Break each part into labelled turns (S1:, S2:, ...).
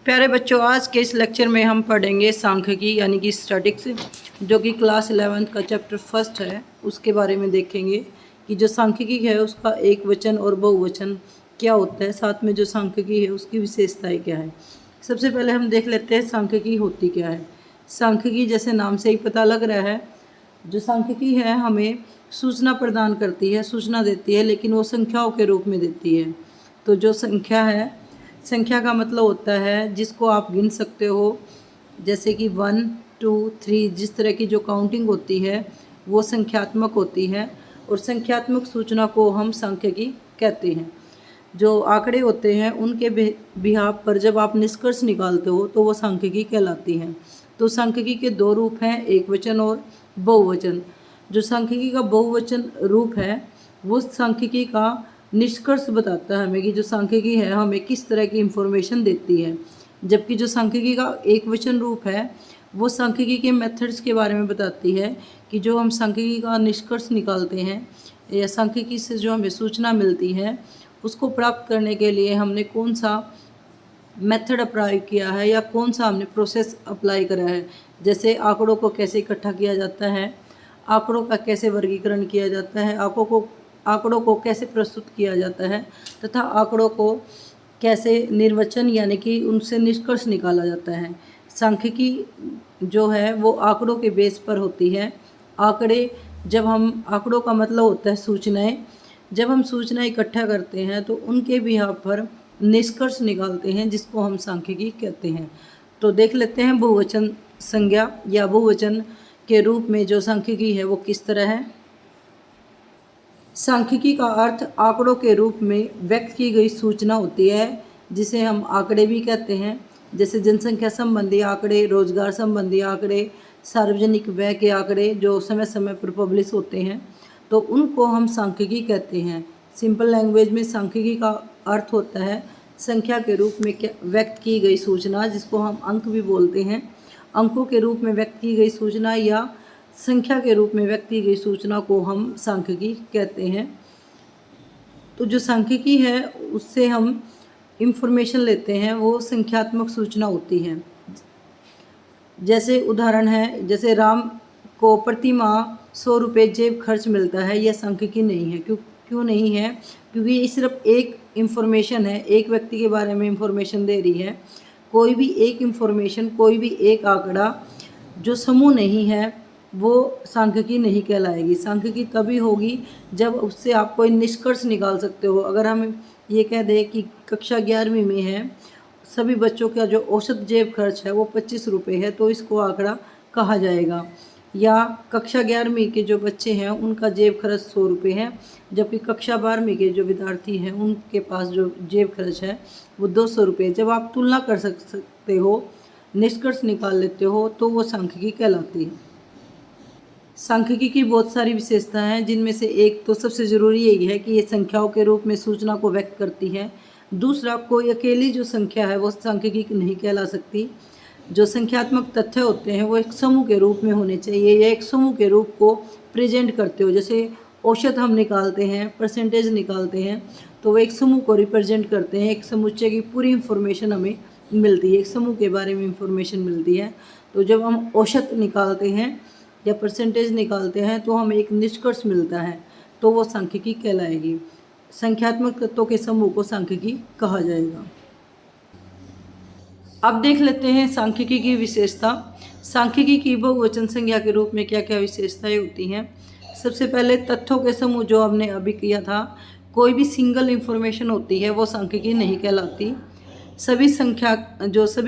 S1: प्यारे बच्चों, आज के इस लेक्चर में हम पढ़ेंगे सांख्यिकी यानी कि स्टैटिक्स, जो कि क्लास 11th का चैप्टर फर्स्ट है। उसके बारे में देखेंगे कि जो सांख्यिकी है उसका एक वचन और बहुवचन क्या होता है, साथ में जो सांख्यिकी है उसकी विशेषताएं क्या है। सबसे पहले हम देख लेते हैं सांख्यिकी होती क्या है। सांख्यिकी जैसे नाम से ही पता लग रहा है, जो सांख्यिकी है हमें सूचना प्रदान करती है, सूचना देती है, लेकिन वो संख्याओं के रूप में देती है। तो जो संख्या है, संख्या का मतलब होता है जिसको आप गिन सकते हो, जैसे कि 1, 2, 3, जिस तरह की जो काउंटिंग होती है वो संख्यात्मक होती है। और संख्यात्मक सूचना को हम सांख्यिकी कहते हैं। जो आंकड़े होते हैं उनके बिहाफ पर जब आप निष्कर्ष निकालते हो तो वो सांख्यिकी कहलाती हैं। तो सांख्यिकी के दो रूप हैं, एक वचन और बहुवचन। जो सांख्यिकी का बहुवचन रूप है वो सांख्यिकी का निष्कर्ष बताता है हमें कि जो सांख्यिकी है हमें किस तरह की इंफॉर्मेशन देती है। जबकि जो सांख्यिकी का एक वचन रूप है वो सांख्यिकी के मेथड्स के बारे में बताती है कि जो हम सांख्यिकी का निष्कर्ष निकालते हैं या सांख्यिकी से जो हमें सूचना मिलती है उसको प्राप्त करने के लिए हमने कौन सा मेथड अप्लाई किया है या कौन सा हमने प्रोसेस अप्लाई करा है। जैसे आंकड़ों को कैसे इकट्ठा किया जाता है, आंकड़ों का कैसे वर्गीकरण किया जाता है, आंकड़ों को कैसे प्रस्तुत किया जाता है, तथा आंकड़ों को कैसे निर्वचन यानी कि उनसे निष्कर्ष निकाला जाता है। सांख्यिकी जो है वो आंकड़ों के बेस पर होती है। आंकड़ों का मतलब होता है सूचनाएं। जब हम सूचनाएं इकट्ठा करते हैं तो उनके बिहाफ पर निष्कर्ष निकालते हैं, जिसको हम सांख्यिकी कहते हैं। तो देख लेते हैं बहुवचन संज्ञा या बहुवचन के रूप में जो सांख्यिकी है वो किस तरह है। सांख्यिकी का अर्थ आंकड़ों के रूप में व्यक्त की गई सूचना होती है, जिसे हम आंकड़े भी कहते हैं। जैसे जनसंख्या संबंधी आंकड़े, रोजगार संबंधी आंकड़े, सार्वजनिक व्यय के आंकड़े जो समय समय पर पब्लिश होते हैं, तो उनको हम सांख्यिकी कहते हैं। सिंपल लैंग्वेज में सांख्यिकी का अर्थ होता है संख्या के रूप में व्यक्त की गई सूचना, जिसको हम अंक भी बोलते हैं। अंकों के रूप में व्यक्त की गई सूचना या संख्या के रूप में व्यक्त की गई सूचना को हम सांख्यिकी कहते हैं। तो जो सांख्यिकी है उससे हम इंफॉर्मेशन लेते हैं, वो संख्यात्मक सूचना होती है। जैसे उदाहरण है, जैसे राम को प्रति माह 100 रुपये जेब खर्च मिलता है, यह सांख्यिकी नहीं है। क्यों नहीं है? क्योंकि ये सिर्फ एक इंफॉर्मेशन है, एक व्यक्ति के बारे में इंफॉर्मेशन दे रही है। कोई भी एक इंफॉर्मेशन, कोई भी एक आंकड़ा जो समूह नहीं है वो सांख्यिकी नहीं कहलाएगी। सांख्यिकी तभी होगी जब उससे आप कोई निष्कर्ष निकाल सकते हो। अगर हम ये कह दें कि कक्षा 11वीं में है, सभी बच्चों का जो औसत जेब खर्च है वो 25 रुपये है, तो इसको आंकड़ा कहा जाएगा। या कक्षा 11वीं के जो बच्चे हैं उनका जेब खर्च 100 रुपये है, जबकि कक्षा 12वीं के जो विद्यार्थी हैं उनके पास जो जेब खर्च है वो 200 रुपये। जब आप तुलना कर सकते हो, निष्कर्ष निकाल लेते हो, तो वो सांख्यिकी कहलाती है। सांख्यिकी की बहुत सारी विशेषताएं हैं, जिनमें से एक तो सबसे ज़रूरी यही है कि ये संख्याओं के रूप में सूचना को व्यक्त करती है। दूसरा, कोई अकेली जो संख्या है वो सांख्यिकी नहीं कहला सकती। जो संख्यात्मक तथ्य होते हैं वो एक समूह के रूप में होने चाहिए या एक समूह के रूप को प्रेजेंट करते हो। जैसे औसत हम निकालते हैं, परसेंटेज निकालते हैं, तो वो एक समूह को रिप्रेजेंट करते हैं। एक समुच्चय की पूरी इंफॉर्मेशन हमें मिलती है, एक समूह के बारे में इंफॉर्मेशन मिलती है। तो जब हम औसत निकालते हैं या परसेंटेज निकालते हैं तो हमें एक निष्कर्ष मिलता है, तो वो सांख्यिकी कहलाएगी। संख्यात्मक तत्वों के समूह को सांख्यिकी कहा जाएगा। अब देख लेते हैं सांख्यिकी की विशेषता। सांख्यिकी की बहुवचन संज्ञा के रूप में क्या क्या विशेषताएं होती हैं। सबसे पहले तथ्यों के समूह, जो हमने अभी किया था। कोई भी सिंगल इंफॉर्मेशन होती है वो सांख्यिकी नहीं कहलाती। सभी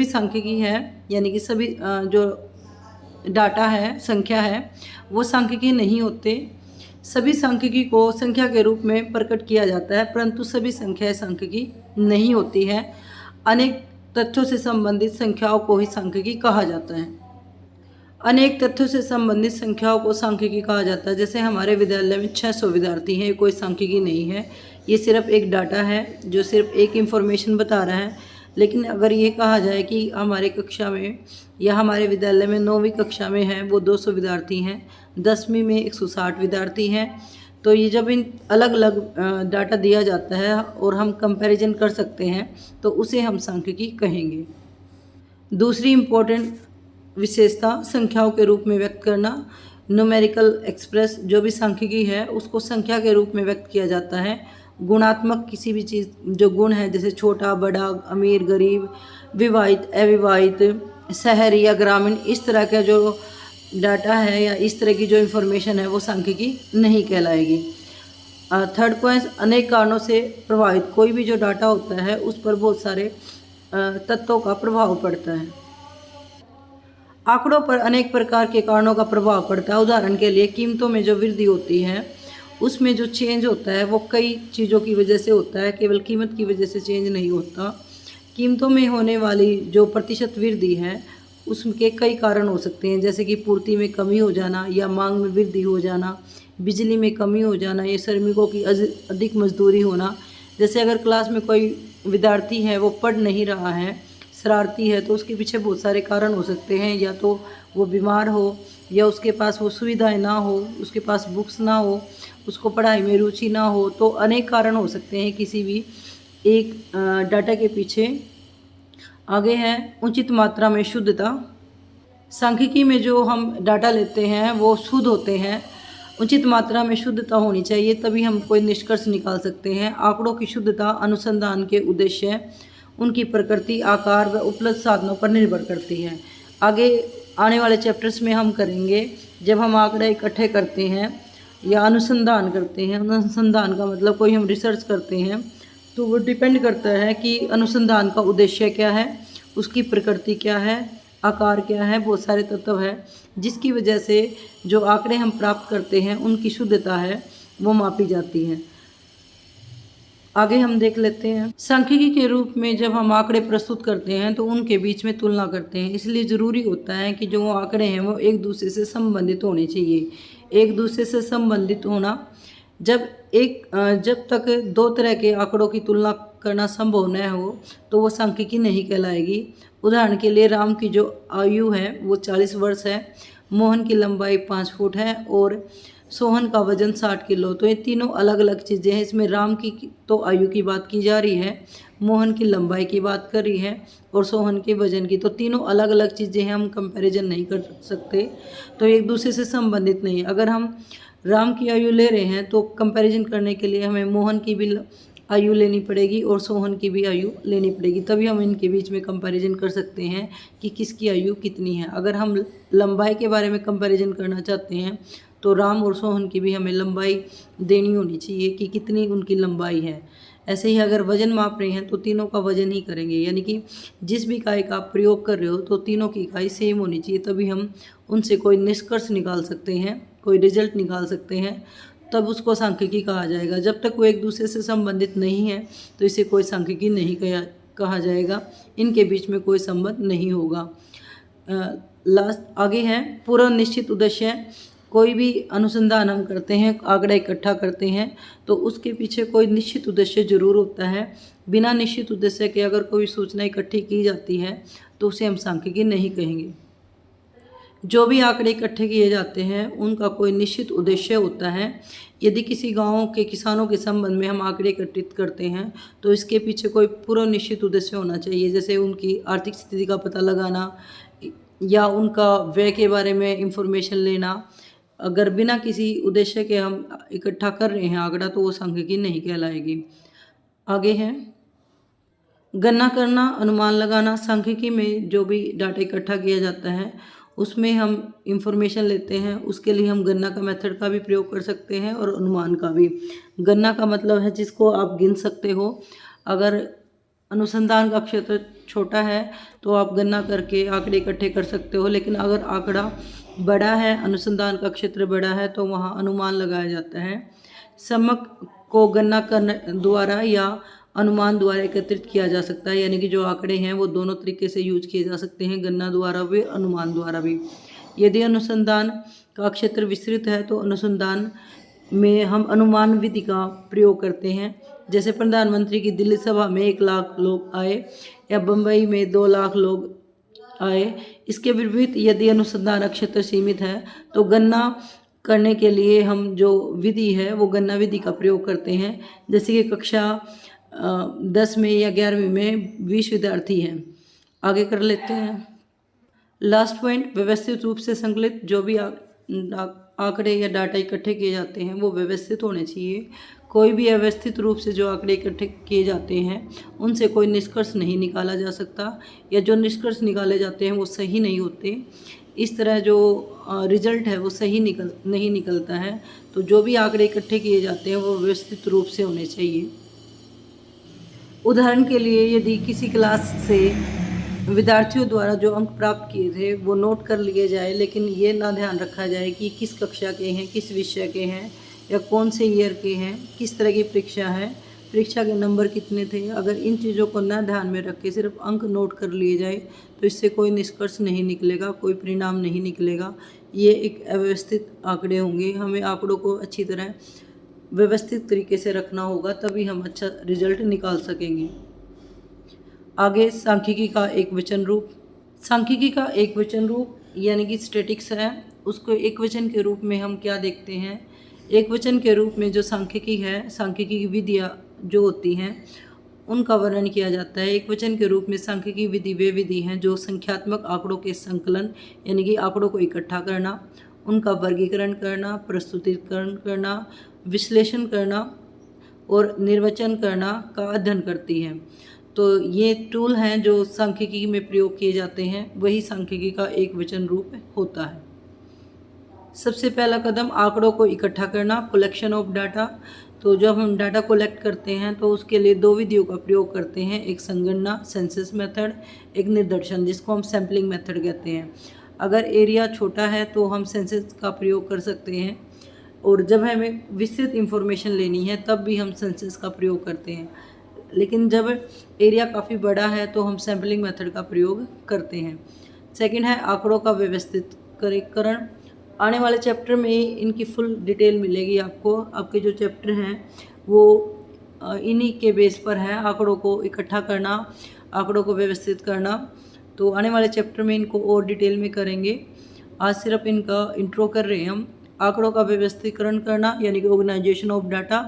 S1: सांख्यिकी है यानी कि सभी जो डाटा है, संख्या है, वो सांख्यिकी नहीं होते। सभी सांख्यिकी को संख्या के रूप में प्रकट किया जाता है, परंतु सभी संख्याएं सांख्यिकी नहीं होती है। अनेक तथ्यों से संबंधित संख्याओं को ही सांख्यिकी कहा जाता है। अनेक तथ्यों से संबंधित संख्याओं को सांख्यिकी कहा जाता है। जैसे हमारे विद्यालय में 600 विद्यार्थी हैं, कोई सांख्यिकी नहीं है, ये सिर्फ एक डाटा है जो सिर्फ एक इंफॉर्मेशन बता रहा है। लेकिन अगर ये कहा जाए कि हमारे कक्षा में या हमारे विद्यालय में 9वीं कक्षा में है वो 200 विद्यार्थी हैं, 10वीं में 160 विद्यार्थी हैं, तो ये जब इन अलग अलग डाटा दिया जाता है और हम कंपैरिजन कर सकते हैं तो उसे हम सांख्यिकी कहेंगे। दूसरी इम्पोर्टेंट विशेषता संख्याओं के रूप में व्यक्त करना। न्यूमेरिकल एक्सप्रेस जो भी सांख्यिकी है उसको संख्या के रूप में व्यक्त किया जाता है। गुणात्मक किसी भी चीज़ जो गुण है जैसे छोटा बड़ा, अमीर गरीब, विवाहित अविवाहित, शहरी या ग्रामीण, इस तरह का जो डाटा है या इस तरह की जो इन्फॉर्मेशन है वो सांख्यिकी नहीं कहलाएगी। थर्ड पॉइंट, अनेक कारणों से प्रभावित। कोई भी जो डाटा होता है उस पर बहुत सारे तत्वों का प्रभाव पड़ता है। आंकड़ों पर अनेक प्रकार के कारणों का प्रभाव पड़ता है। उदाहरण के लिए कीमतों में जो वृद्धि होती है उसमें जो चेंज होता है वो कई चीज़ों की वजह से होता है, केवल कीमत की वजह से चेंज नहीं होता। कीमतों में होने वाली जो प्रतिशत वृद्धि है उसके कई कारण हो सकते हैं, जैसे कि पूर्ति में कमी हो जाना या मांग में वृद्धि हो जाना, बिजली में कमी हो जाना या श्रमिकों की अधिक मजदूरी होना। जैसे अगर क्लास में कोई विद्यार्थी है वो पढ़ नहीं रहा है, शरारती है, तो उसके पीछे बहुत सारे कारण हो सकते हैं। या तो वो बीमार हो, या उसके पास वो सुविधाएं ना हो, उसके पास बुक्स ना हो, उसको पढ़ाई में रुचि ना हो, तो अनेक कारण हो सकते हैं किसी भी एक डाटा के पीछे। आगे है उचित मात्रा में शुद्धता। सांख्यिकी में जो हम डाटा लेते हैं वो शुद्ध होते हैं। उचित मात्रा में शुद्धता होनी चाहिए, तभी हम कोई निष्कर्ष निकाल सकते हैं। आंकड़ों की शुद्धता अनुसंधान के उद्देश्य, उनकी प्रकृति, आकार व उपलब्ध साधनों पर निर्भर करती है। आगे आने वाले चैप्टर्स में हम करेंगे, जब हम आंकड़े इकट्ठे करते हैं या अनुसंधान करते हैं, अनुसंधान का मतलब कोई हम रिसर्च करते हैं, तो वो डिपेंड करता है कि अनुसंधान का उद्देश्य क्या है, उसकी प्रकृति क्या है, आकार क्या है, बहुत सारे तत्व है जिसकी वजह से जो आंकड़े हम प्राप्त करते हैं उनकी शुद्धता है वो मापी जाती है। आगे हम देख लेते हैं, सांख्यिकी के रूप में जब हम आंकड़े प्रस्तुत करते हैं तो उनके बीच में तुलना करते हैं। इसलिए ज़रूरी होता है कि जो आंकड़े हैं वो एक दूसरे से संबंधित होने चाहिए। एक दूसरे से संबंधित होना, जब तक दो तरह के आंकड़ों की तुलना करना संभव न हो तो वो सांख्यिकी नहीं कहलाएगी। उदाहरण के लिए राम की जो आयु है वो 40 वर्ष है, मोहन की लंबाई 5 फुट है और सोहन का वजन 60 किलो। तो ये तीनों अलग अलग चीज़ें हैं। इसमें राम की तो आयु की बात की जा रही है, मोहन की लंबाई की बात कर रही है और सोहन के वजन की। तो तीनों अलग अलग चीज़ें हैं, हम कंपैरिजन नहीं कर सकते, तो एक दूसरे से संबंधित नहीं है। अगर हम राम की आयु ले रहे हैं तो कंपैरिजन करने के लिए हमें मोहन की भी आयु लेनी पड़ेगी और सोहन की भी आयु लेनी पड़ेगी, तभी हम इनके बीच में कंपैरिजन कर सकते हैं कि किसकी आयु कितनी है। अगर हम लंबाई के बारे में कंपैरिजन करना चाहते हैं तो राम और सोहन की भी हमें लंबाई देनी होनी चाहिए कि कितनी उनकी लंबाई है। ऐसे ही अगर वजन माप रहे हैं तो तीनों का वजन ही करेंगे, यानी कि जिस भी इकाई का आप प्रयोग कर रहे हो तो तीनों की इकाई सेम होनी चाहिए, तभी हम उनसे कोई निष्कर्ष निकाल सकते हैं, कोई रिजल्ट निकाल सकते हैं, तब उसको सांख्यिकी कहा जाएगा। जब तक वो एक दूसरे से संबंधित नहीं है तो इसे कोई सांख्यिकी नहीं कहा जाएगा, इनके बीच में कोई संबंध नहीं होगा। लास्ट आगे है पूर्व निश्चित उद्देश्य। कोई भी अनुसंधान हम करते हैं, आंकड़ा इकट्ठा करते हैं, तो उसके पीछे कोई निश्चित उद्देश्य जरूर होता है। बिना निश्चित उद्देश्य के अगर कोई सूचना इकट्ठी की जाती है तो उसे हम सांख्यिकी नहीं कहेंगे। जो भी आंकड़े इकट्ठे किए जाते हैं उनका कोई निश्चित उद्देश्य होता है। यदि किसी गांव के किसानों के संबंध में हम आंकड़े एकत्रित करते हैं तो इसके पीछे कोई पूर्व निश्चित उद्देश्य होना चाहिए, जैसे उनकी आर्थिक स्थिति का पता लगाना या उनका व्यय के बारे में इंफॉर्मेशन लेना। अगर बिना किसी उद्देश्य के हम इकट्ठा कर रहे हैं आंकड़ा तो वो सांख्यिकी नहीं कहलाएगी। आगे है गणना करना, अनुमान लगाना। सांख्यिकी में जो भी डाटा इकट्ठा किया जाता है उसमें हम इंफॉर्मेशन लेते हैं, उसके लिए हम गणना का मेथड का भी प्रयोग कर सकते हैं और अनुमान का भी। गणना का मतलब है जिसको आप गिन सकते हो। अगर अनुसंधान का क्षेत्र छोटा है तो आप गणना करके आंकड़े इकट्ठे कर सकते हो, लेकिन अगर आंकड़ा बड़ा है, अनुसंधान का क्षेत्र बड़ा है, तो वहाँ अनुमान लगाया जाता है। समक को गणना करने द्वारा या अनुमान द्वारा एकत्रित किया जा सकता है, यानी कि जो आंकड़े हैं वो दोनों तरीके से यूज किए जा सकते हैं, गणना द्वारा भी, अनुमान द्वारा भी। यदि अनुसंधान का क्षेत्र विस्तृत है तो अनुसंधान में हम अनुमान विधि का प्रयोग करते हैं। जैसे प्रधानमंत्री की दिल्ली सभा में 1 लाख लोग आए या बम्बई में 2 लाख लोग आए। इसके विपरीत यदि अनुसंधान क्षेत्र सीमित है तो गणना करने के लिए हम जो विधि है वो गणना विधि का प्रयोग करते हैं। जैसे कि कक्षा 10 में या 11वीं में 20 विद्यार्थी हैं आगे कर लेते हैं। लास्ट पॉइंट, व्यवस्थित रूप से संकलित जो भी आंकड़े या डाटा इकट्ठे किए जाते हैं वो व्यवस्थित होने चाहिए। कोई भी अव्यवस्थित रूप से जो आंकड़े इकट्ठे किए जाते हैं उनसे कोई निष्कर्ष नहीं निकाला जा सकता, या जो निष्कर्ष निकाले जाते हैं वो सही नहीं होते। इस तरह जो रिजल्ट है वो सही नहीं निकलता है। तो जो भी आंकड़े इकट्ठे किए जाते हैं वो व्यवस्थित रूप से होने चाहिए। उदाहरण के लिए, यदि किसी क्लास से विद्यार्थियों द्वारा जो अंक प्राप्त किए थे वो नोट कर लिए जाए, लेकिन ये ना ध्यान रखा जाए कि किस कक्षा के हैं, किस विषय के हैं, या कौन से ईयर के हैं, किस तरह की परीक्षा है, परीक्षा के नंबर कितने थे, अगर इन चीज़ों को ना ध्यान में रख के सिर्फ अंक नोट कर लिए जाए तो इससे कोई निष्कर्ष नहीं निकलेगा, कोई परिणाम नहीं निकलेगा। ये एक अव्यवस्थित आंकड़े होंगे। हमें आंकड़ों को अच्छी तरह व्यवस्थित तरीके से रखना होगा, तभी हम अच्छा रिजल्ट निकाल सकेंगे। आगे सांख्यिकी का एक वचन रूप। सांख्यिकी का एक वचन रूप यानी कि स्टैटिक्स है, उसको एक वचन के रूप में हम क्या देखते हैं। एक वचन के रूप में जो सांख्यिकी है, सांख्यिकी की विधियाँ जो होती हैं उनका वर्णन किया जाता है। एक वचन के रूप में सांख्यिकी विधि वे विधि हैं जो संख्यात्मक आंकड़ों के संकलन यानी कि आंकड़ों को इकट्ठा करना, उनका वर्गीकरण करना, प्रस्तुतिकरण करना, विश्लेषण करना और निर्वचन करना का अध्ययन करती है। तो ये टूल हैं जो सांख्यिकी में प्रयोग किए जाते हैं, वही सांख्यिकी का एक वचन रूप होता है। सबसे पहला कदम आंकड़ों को इकट्ठा करना, कलेक्शन ऑफ डाटा। तो जब हम डाटा कलेक्ट करते हैं तो उसके लिए दो विधियों का प्रयोग करते हैं, एक संगणना सेंसस मेथड, एक निदर्शन जिसको हम सैम्पलिंग मेथड कहते हैं। अगर एरिया छोटा है तो हम सेंसस का प्रयोग कर सकते हैं, और जब हमें विस्तृत इंफॉर्मेशन लेनी है तब भी हम सेंसस का प्रयोग करते हैं। लेकिन जब एरिया काफ़ी बड़ा है तो हम सैम्पलिंग मेथड का प्रयोग करते हैं। सेकंड है आंकड़ों का व्यवस्थितकरण। आने वाले चैप्टर में इनकी फुल डिटेल मिलेगी आपको। आपके जो चैप्टर हैं वो इन्हीं के बेस पर है, आंकड़ों को इकट्ठा करना, आंकड़ों को व्यवस्थित करना। तो आने वाले चैप्टर में इनको और डिटेल में करेंगे। आज सिर्फ इनका इंट्रो कर रहे हैं हम। आंकड़ों का व्यवस्थितकरण करना यानी कि ऑर्गेनाइजेशन ऑफ डाटा।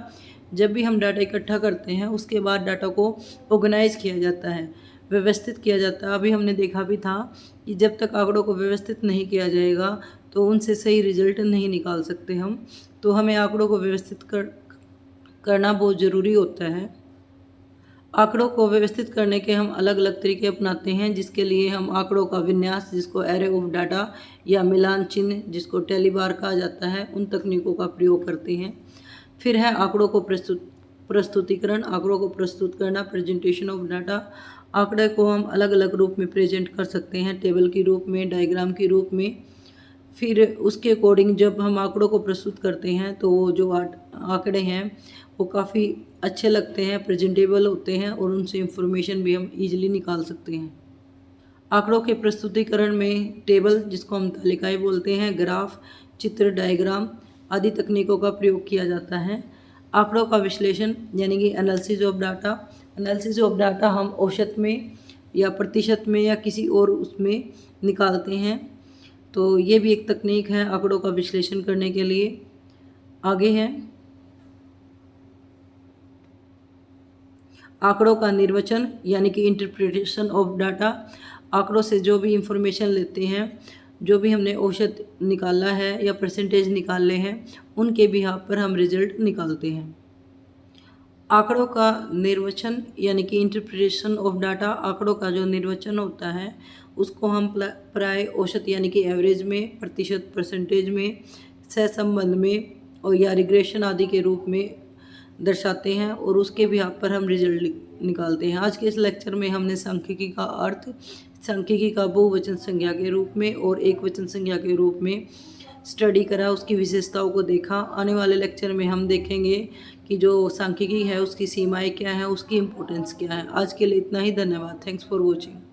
S1: जब भी हम डाटा इकट्ठा करते हैं उसके बाद डाटा को ऑर्गेनाइज किया जाता है, व्यवस्थित किया जाता है। अभी हमने देखा भी था कि जब तक आंकड़ों को व्यवस्थित नहीं किया जाएगा तो उनसे सही रिजल्ट नहीं निकाल सकते हम। तो हमें आंकड़ों को व्यवस्थित करना बहुत ज़रूरी होता है। आंकड़ों को व्यवस्थित करने के हम अलग अलग तरीके अपनाते हैं, जिसके लिए हम आंकड़ों का विन्यास जिसको एरे ऑफ डाटा या मिलान चिन्ह जिसको टैली बार कहा जाता है, उन तकनीकों का प्रयोग करते हैं। फिर है आंकड़ों को प्रस्तुतिकरण, आंकड़ों को प्रस्तुत करना, प्रेजेंटेशन ऑफ डाटा। आंकड़े को हम अलग अलग रूप में प्रेजेंट कर सकते हैं, टेबल के रूप में, डायग्राम के रूप में। फिर उसके अकॉर्डिंग जब हम आंकड़ों को प्रस्तुत करते हैं तो वो जो आंकड़े हैं वो काफ़ी अच्छे लगते हैं, प्रेजेंटेबल होते हैं, और उनसे इंफॉर्मेशन भी हम ईजिली निकाल सकते हैं। आंकड़ों के प्रस्तुतिकरण में टेबल जिसको हम तालिकाएँ बोलते हैं, ग्राफ, चित्र, डायग्राम आदि तकनीकों का प्रयोग किया जाता है। आंकड़ों का विश्लेषण यानी कि analysis of data. Analysis of data हम औसत में या प्रतिशत में या किसी और उसमें निकालते हैं। तो ये भी एक तकनीक है आंकड़ों का विश्लेषण करने के लिए। आगे है आंकड़ों का निर्वचन यानी कि इंटरप्रिटेशन ऑफ डाटा। आंकड़ों से जो भी इंफॉर्मेशन लेते हैं, जो भी हमने औसत निकाला है या परसेंटेज निकाले हैं, उनके बिहाफ पर हम रिजल्ट निकालते हैं। आंकड़ों का निर्वचन यानी कि इंटरप्रिटेशन ऑफ डाटा। आंकड़ों का जो निर्वचन होता है उसको हम प्राय औसत यानी कि एवरेज में, प्रतिशत परसेंटेज में, सहसंबंध में और या रिग्रेशन आदि के रूप में दर्शाते हैं, और उसके बिहाफ पर हम रिजल्ट निकालते हैं। आज के इस लेक्चर में हमने सांख्यिकी का अर्थ, सांख्यिकी का बहुवचन संज्ञा के रूप में और एक वचन संज्ञा के रूप में स्टडी करा, उसकी विशेषताओं को देखा। आने वाले लेक्चर में हम देखेंगे कि जो सांख्यिकी है उसकी सीमाएं क्या हैं, उसकी इम्पोर्टेंस क्या है। आज के लिए इतना ही। धन्यवाद। Thanks for watching.